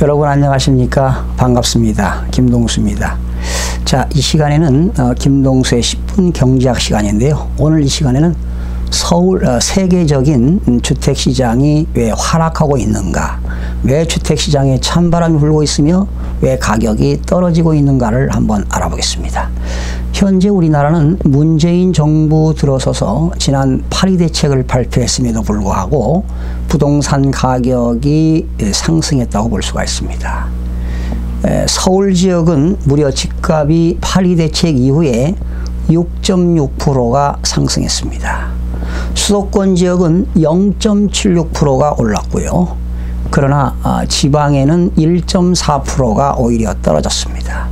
여러분 안녕하십니까? 반갑습니다. 김동수입니다. 자, 이 시간에는 김동수의 10분 경제학 시간인데요. 오늘 이 시간에는 서울 세계적인 주택시장이 왜 하락하고 있는가, 왜 주택시장에 찬바람이 불고 있으며 왜 가격이 떨어지고 있는가를 한번 알아보겠습니다. 현재 우리나라는 문재인 정부 들어서서 지난 8.2 대책을 발표했음에도 불구하고 부동산 가격이 상승했다고 볼 수가 있습니다. 서울 지역은 무려 집값이 8.2 대책 이후에 6.6%가 상승했습니다. 수도권 지역은 0.76%가 올랐고요. 그러나 지방에는 1.4%가 오히려 떨어졌습니다.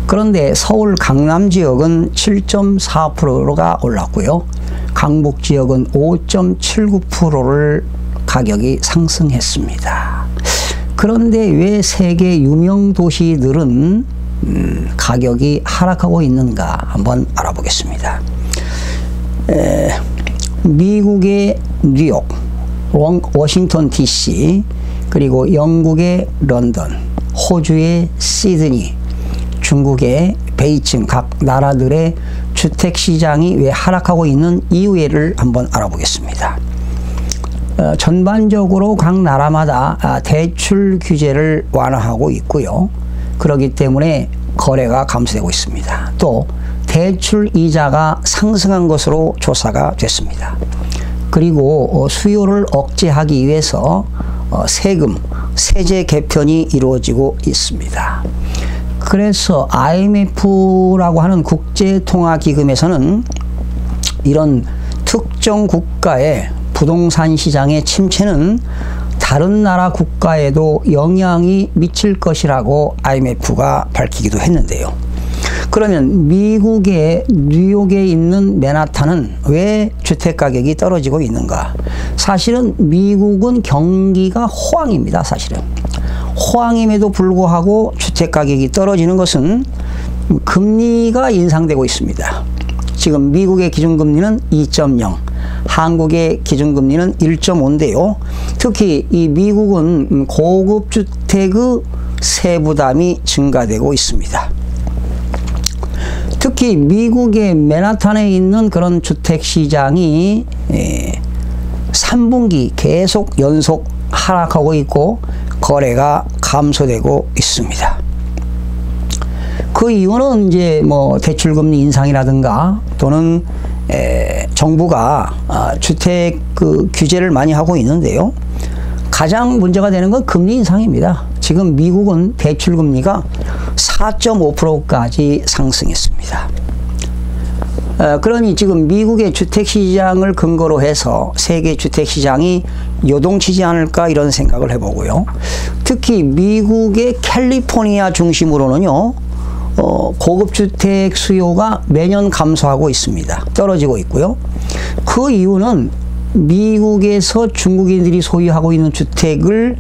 그런데 서울 강남 지역은 7.4%가 올랐고요. 강북 지역은 5.79%를 가격이 상승했습니다. 그런데 왜 세계 유명 도시들은 가격이 하락하고 있는가 한번 알아보겠습니다. 미국의 뉴욕, 워싱턴 DC, 그리고 영국의 런던, 호주의 시드니, 중국의 베이징 각 나라들의 주택시장이 왜 하락하고 있는 이유를 한번 알아보겠습니다. 전반적으로 각 나라마다 대출 규제를 완화하고 있고요. 그렇기 때문에 거래가 감소되고 있습니다. 또 대출 이자가 상승한 것으로 조사가 됐습니다. 그리고 수요를 억제하기 위해서 세금, 세제 개편이 이루어지고 있습니다. 그래서 IMF라고 하는 국제통화기금에서는 이런 특정 국가의 부동산 시장의 침체는 다른 나라 국가에도 영향이 미칠 것이라고 IMF가 밝히기도 했는데요. 그러면 미국의 뉴욕에 있는 맨하탄은 왜 주택가격이 떨어지고 있는가? 사실은 미국은 경기가 호황입니다. 사실은. 호황임에도 불구하고 주택가격이 떨어지는 것은 금리가 인상되고 있습니다. 지금 미국의 기준금리는 2.0, 한국의 기준금리는 1.5인데요. 특히 이 미국은 고급 주택의 세부담이 증가되고 있습니다. 특히 미국의 맨하탄에 있는 그런 주택시장이 3분기 계속 연속 하락하고 있고 거래가 감소되고 있습니다. 그 이유는 이제 뭐 대출금리 인상이라든가 또는 정부가 주택 규제를 많이 하고 있는데요. 가장 문제가 되는 건 금리 인상입니다. 지금 미국은 대출금리가 4.5%까지 상승했습니다. 그러니 지금 미국의 주택시장을 근거로 해서 세계 주택시장이 요동치지 않을까 이런 생각을 해보고요. 특히 미국의 캘리포니아 중심으로는요. 고급 주택 수요가 매년 감소하고 있습니다. 떨어지고 있고요. 그 이유는 미국에서 중국인들이 소유하고 있는 주택을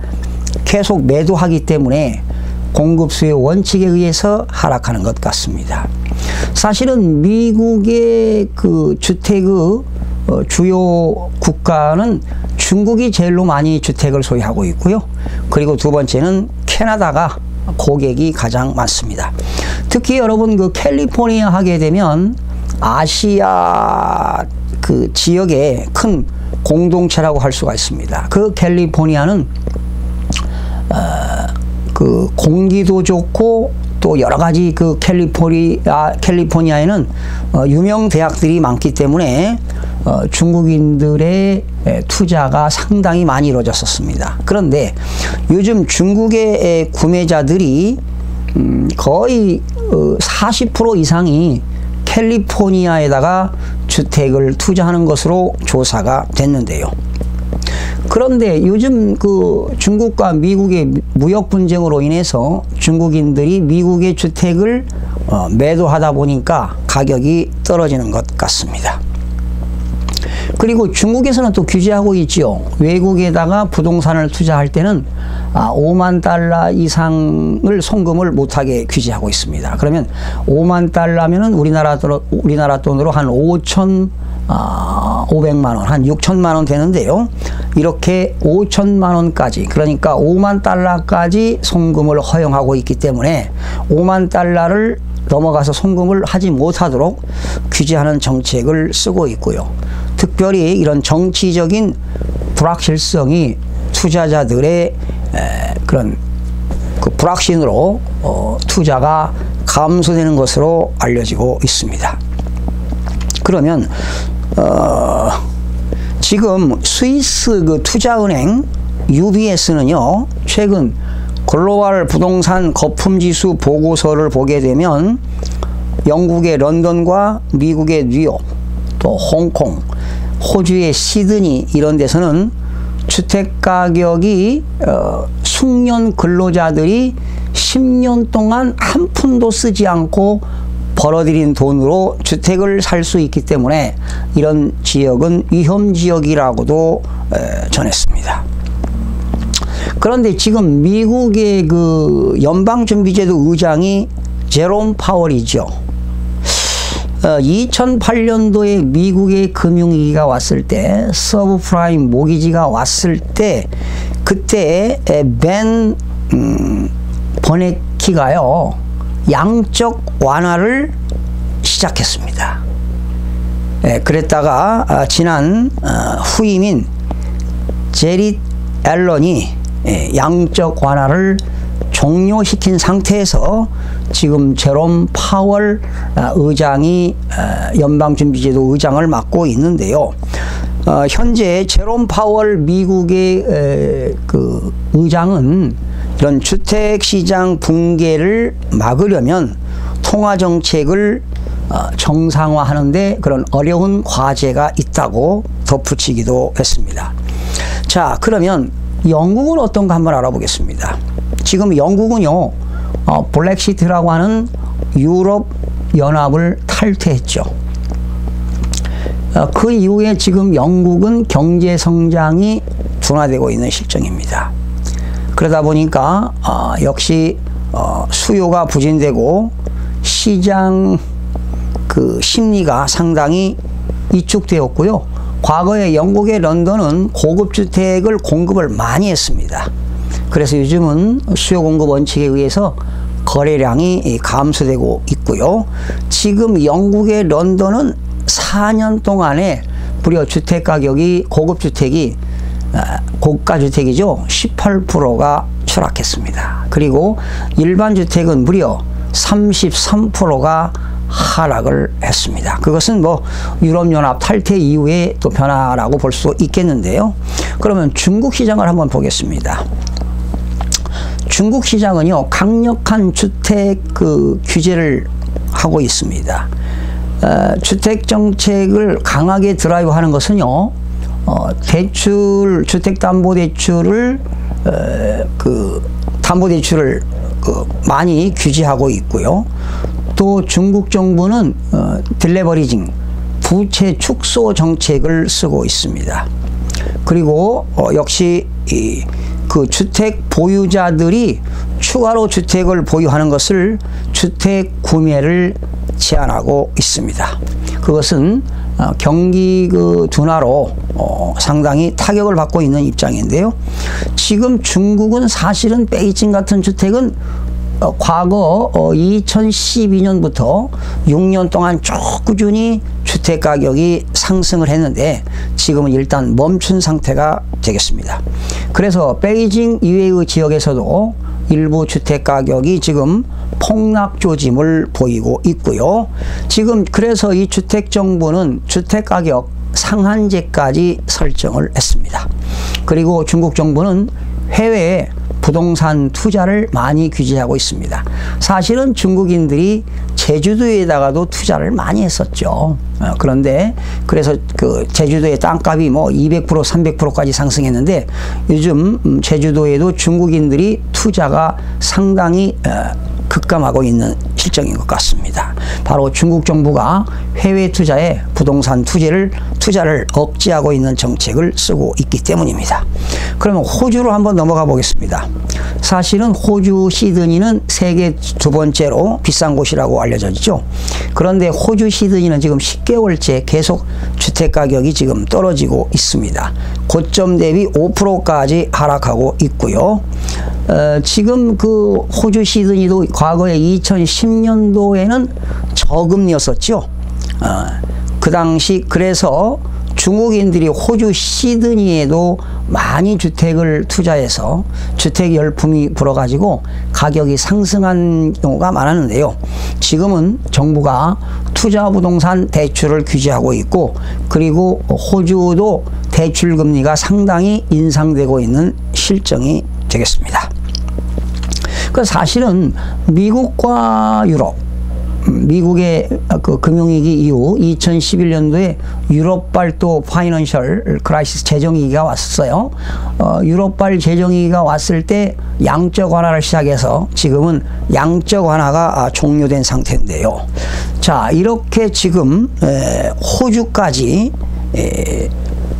계속 매도하기 때문에 공급 수요 원칙에 의해서 하락하는 것 같습니다. 사실은 미국의 그 주택의 주요 국가는 중국이 제일로 많이 주택을 소유하고 있고요. 그리고 두 번째는 캐나다가 고객이 가장 많습니다. 특히 여러분 그 캘리포니아 하게 되면 아시아 그 지역의 큰 공동체라고 할 수가 있습니다. 그 캘리포니아는 그 공기도 좋고 또 여러 가지 그 캘리포니아에는 유명 대학들이 많기 때문에 중국인들의 투자가 상당히 많이 이루어졌었습니다. 그런데 요즘 중국의 구매자들이 거의 40% 이상이 캘리포니아에다가 주택을 투자하는 것으로 조사가 됐는데요. 그런데 요즘 그 중국과 미국의 무역 분쟁으로 인해서 중국인들이 미국의 주택을 매도하다 보니까 가격이 떨어지는 것 같습니다. 그리고 중국에서는 또 규제하고 있죠. 외국에다가 부동산을 투자할 때는 5만 달러 이상을 송금을 못하게 규제하고 있습니다. 그러면 5만 달러면은 우리나라 돈으로 한 5천 500만 원, 한 6천만 원 되는데요. 이렇게 5천만 원까지, 그러니까 5만 달러까지 송금을 허용하고 있기 때문에 5만 달러를 넘어가서 송금을 하지 못하도록 규제하는 정책을 쓰고 있고요. 특별히 이런 정치적인 불확실성이 투자자들의 그런 그 불확신으로 투자가 감소되는 것으로 알려지고 있습니다. 그러면 지금 스위스 그 투자은행 UBS는요, 최근 글로벌 부동산 거품지수 보고서를 보게 되면 영국의 런던과 미국의 뉴욕, 또 홍콩, 호주의 시드니 이런 데서는 주택가격이 숙련 근로자들이 10년 동안 한 푼도 쓰지 않고 벌어들인 돈으로 주택을 살 수 있기 때문에 이런 지역은 위험지역이라고도 전했습니다. 그런데 지금 미국의 그 연방준비제도 의장이 제롬 파월이죠. 2008년도에 미국의 금융위기가 왔을 때, 서브프라임 모기지가 왔을 때, 그때 벤 버네키가요, 양적 완화를 시작했습니다. 그랬다가 지난 후임인 제릿 앨런이 양적 완화를 종료시킨 상태에서 지금 제롬 파월 의장이 연방준비제도 의장을 맡고 있는데요. 현재 제롬 파월 미국의 그 의장은 이런 주택시장 붕괴를 막으려면 통화정책을 정상화하는데 그런 어려운 과제가 있다고 덧붙이기도 했습니다. 자, 그러면 영국은 어떤가 한번 알아보겠습니다. 지금 영국은요, 블랙시트라고 하는 유럽 연합을 탈퇴했죠. 그 이후에 지금 영국은 경제 성장이 둔화되고 있는 실정입니다. 그러다 보니까 역시 수요가 부진되고 시장 그 심리가 상당히 위축되었고요. 과거에 영국의 런던은 고급 주택을 공급을 많이 했습니다. 그래서 요즘은 수요 공급 원칙에 의해서 거래량이 감소되고 있고요. 지금 영국의 런던은 4년 동안에 무려 주택 가격이, 고급 주택이, 고가 주택이죠, 18%가 추락했습니다. 그리고 일반 주택은 무려 33%가 하락을 했습니다. 그것은 뭐 유럽연합 탈퇴 이후의 또 변화라고 볼 수 있겠는데요. 그러면 중국 시장을 한번 보겠습니다. 중국 시장은요, 강력한 주택 그 규제를 하고 있습니다. 주택 정책을 강하게 드라이브하는 것은요, 대출, 주택담보대출을 담보대출을 많이 규제하고 있고요. 또 중국 정부는 딜레버리징, 부채 축소 정책을 쓰고 있습니다. 그리고 역시 그 주택 보유자들이 추가로 주택을 보유하는 것을 주택 구매를 제한하고 있습니다. 그것은 경기 그 둔화로 상당히 타격을 받고 있는 입장인데요. 지금 중국은 사실은 베이징 같은 주택은 과거 2012년부터 6년 동안 쭉 꾸준히 주택 가격이 상승을 했는데 지금은 일단 멈춘 상태가 되겠습니다. 그래서 베이징 이외의 지역에서도 일부 주택 가격이 지금 폭락 조짐을 보이고 있고요. 지금 그래서 이 주택정부는 주택 가격 상한제까지 설정을 했습니다. 그리고 중국 정부는 해외에 부동산 투자를 많이 규제하고 있습니다. 사실은 중국인들이 제주도에다가도 투자를 많이 했었죠. 그런데 그래서 그 제주도의 땅값이 뭐 200%, 300%까지 상승했는데 요즘 제주도에도 중국인들이 투자가 상당히 급감하고 있는 실정인 것 같습니다. 바로 중국 정부가 해외 투자에 부동산 투자를 억제하고 있는 정책을 쓰고 있기 때문입니다. 그러면 호주로 한번 넘어가 보겠습니다. 사실은 호주 시드니는 세계 두 번째로 비싼 곳이라고 알려져 있죠. 그런데 호주 시드니는 지금 10개월째 계속 주택가격이 지금 떨어지고 있습니다. 고점 대비 5%까지 하락하고 있고요. 지금 그 호주 시드니도 과거에 2010년도에는 저금리였었죠. 그 당시 그래서 중국인들이 호주 시드니에도 많이 주택을 투자해서 주택 열풍이 불어가지고 가격이 상승한 경우가 많았는데요. 지금은 정부가 투자 부동산 대출을 규제하고 있고, 그리고 호주도 대출 금리가 상당히 인상되고 있는 실정이 되겠습니다. 그 사실은 미국과 유럽, 미국의 그 금융위기 이후 2011년도에 유럽발 또 파이낸셜 크라이시스 재정위기가 왔었어요. 유럽발 재정위기가 왔을 때 양적 완화를 시작해서 지금은 양적 완화가 종료된 상태인데요. 자, 이렇게 지금 호주까지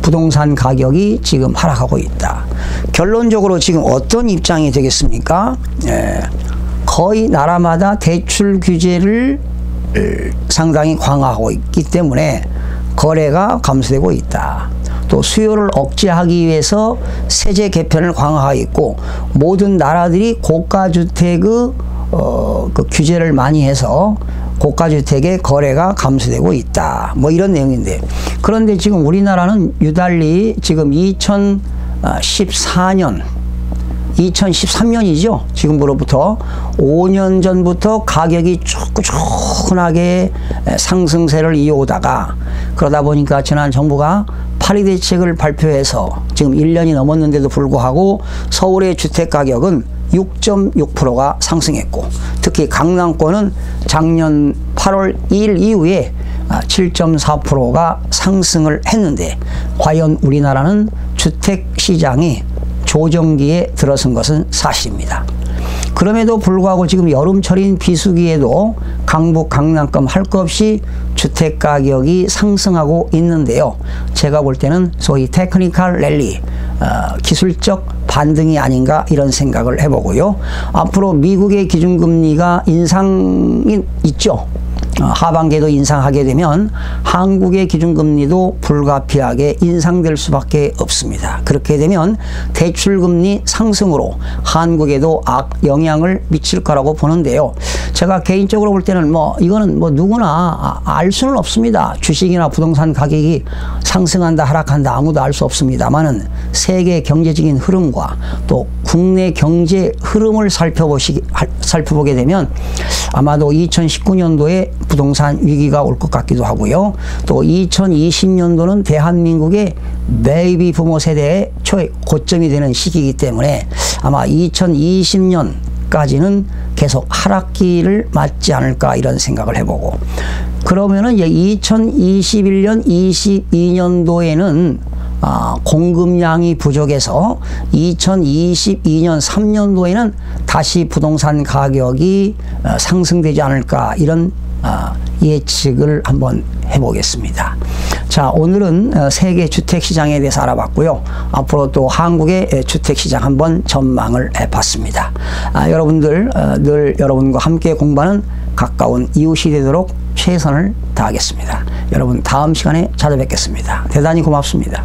부동산 가격이 지금 하락하고 있다. 결론적으로 지금 어떤 입장이 되겠습니까? 거의 나라마다 대출 규제를 상당히 강화하고 있기 때문에 거래가 감소되고 있다. 또 수요를 억제하기 위해서 세제 개편을 강화하고 있고, 모든 나라들이 고가주택의 그 규제를 많이 해서 고가주택의 거래가 감소되고 있다. 뭐 이런 내용인데, 그런데 지금 우리나라는 유달리 지금 2013년이죠. 지금으로부터 5년 전부터 가격이 꾸준하게 상승세를 이어오다가, 그러다 보니까 지난 정부가 파리 대책을 발표해서 지금 1년이 넘었는데도 불구하고 서울의 주택가격은 6.6%가 상승했고, 특히 강남권은 작년 8월 2일 이후에 7.4%가 상승을 했는데, 과연 우리나라는 주택시장이 조정기에 들어선 것은 사실입니다. 그럼에도 불구하고 지금 여름철인 비수기에도 강북, 강남권 할 것 없이 주택가격이 상승하고 있는데요. 제가 볼 때는 소위 테크니컬 랠리, 기술적 반등이 아닌가 이런 생각을 해보고요. 앞으로 미국의 기준금리가 인상이 있죠. 하반기에도 인상하게 되면 한국의 기준금리도 불가피하게 인상될 수밖에 없습니다. 그렇게 되면 대출금리 상승으로 한국에도 악영향을 미칠 거라고 보는데요. 제가 개인적으로 볼 때는 이거는 누구나 알 수는 없습니다. 주식이나 부동산 가격이 상승한다 하락한다 아무도 알 수 없습니다만은, 세계 경제적인 흐름과 또 국내 경제 흐름을 살펴보게 되면 아마도 2019년도에 부동산 위기가 올 것 같기도 하고요. 또 2020년도는 대한민국의 베이비 부모 세대의 고점이 되는 시기이기 때문에 아마 2020년까지는 계속 하락기를 맞지 않을까 이런 생각을 해보고, 그러면은 2021년, 22년도에는 공급량이 부족해서 2022년 3년도에는 다시 부동산 가격이 상승되지 않을까 이런 예측을 한번 해보겠습니다. 자, 오늘은 세계 주택시장에 대해서 알아봤고요. 앞으로 또 한국의 주택시장 한번 전망을 해봤습니다. 여러분들 늘 여러분과 함께 공부하는 가까운 이웃이 되도록 최선을 다하겠습니다. 여러분 다음 시간에 찾아뵙겠습니다. 대단히 고맙습니다.